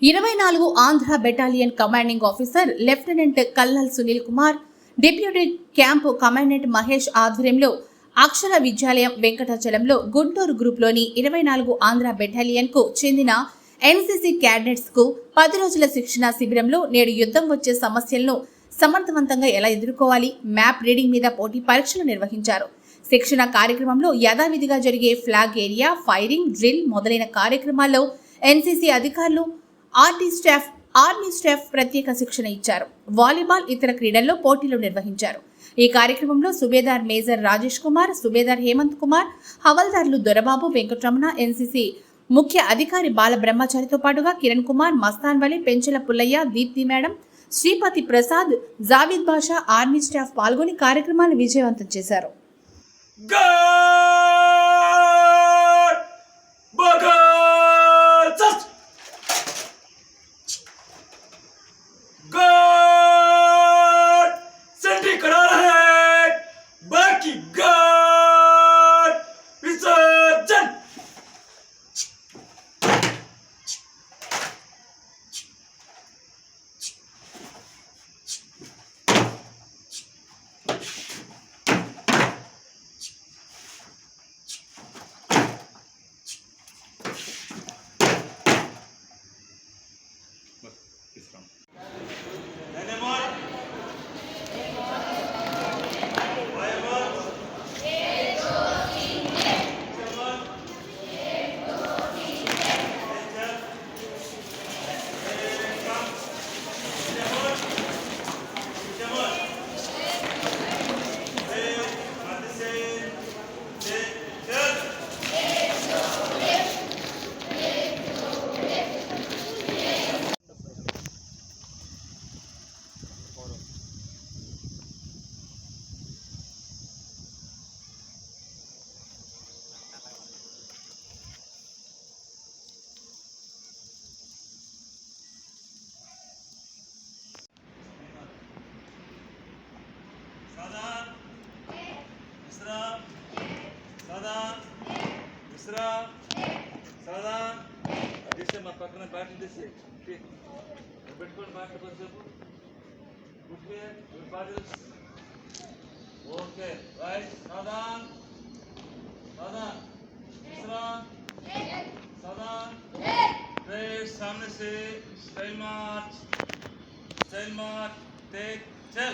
24 Andhra battalion commanding officer lieutenant colonel Sunil Kumar, deputy camp commandant Mahesh ఆధ్వర్యంలో అక్షర విద్యాలయం వెంకటాచలంలో గుంటూరు గ్రూప్లోని 24 ఆంధ్ర బెటాలియన్కు చెందిన ఎన్సీసీ క్యాడెట్స్కు 10 రోజుల శిక్షణ శిబిరంలో నేడు యుద్ధం వచ్చే సమస్యలను సమర్థవంతంగా ఎలా ఎదుర్కోవాలి, మ్యాప్ రీడింగ్ మీద పోటీ పరీక్షలు నిర్వహించారు. శిక్షణ కార్యక్రమంలో యథావిధిగా జరిగే ఫ్లాగ్ ఏరియా, ఫైరింగ్, డ్రిల్ మొదలైన కార్యక్రమాల్లో ఎన్సీసీ అధికారులు, ఆర్మీ స్టాఫ్ ప్రత్యేక శిక్షణ ఇచ్చారు. వాలీబాల్, ఇతర క్రీడల్లో పోటీలు నిర్వహించారు. ఈ కార్యక్రమంలో సుబేదార్ మేజర్ రాజేష్ కుమార్, సుబేదార్ హేమంత్ కుమార్, హవల్దార్లు దొరబాబు, వెంకటరమణ, ఎన్సీసీ ముఖ్య అధికారి బాల బ్రహ్మచారితో పాటుగా కిరణ్ కుమార్, మస్తాన్ వలి, పెంచల పుల్లయ్య, దీప్తి మేడం, శ్రీపతి ప్రసాద్, జావీద్ బాషా, ఆర్మీ స్టాఫ్ పాల్గొని కార్యక్రమాన్ని విజయవంతం చేశారు. మా పక్కన బ్యాట్లు తీసి పెట్టుకోండి. బ్యాట్లు కొంచెంసేపు ఓకే రైట్. సావధాన్ సావధాన్ విశ్రామ్ सावधान सामने से स्टाइल मार्च टेक चल।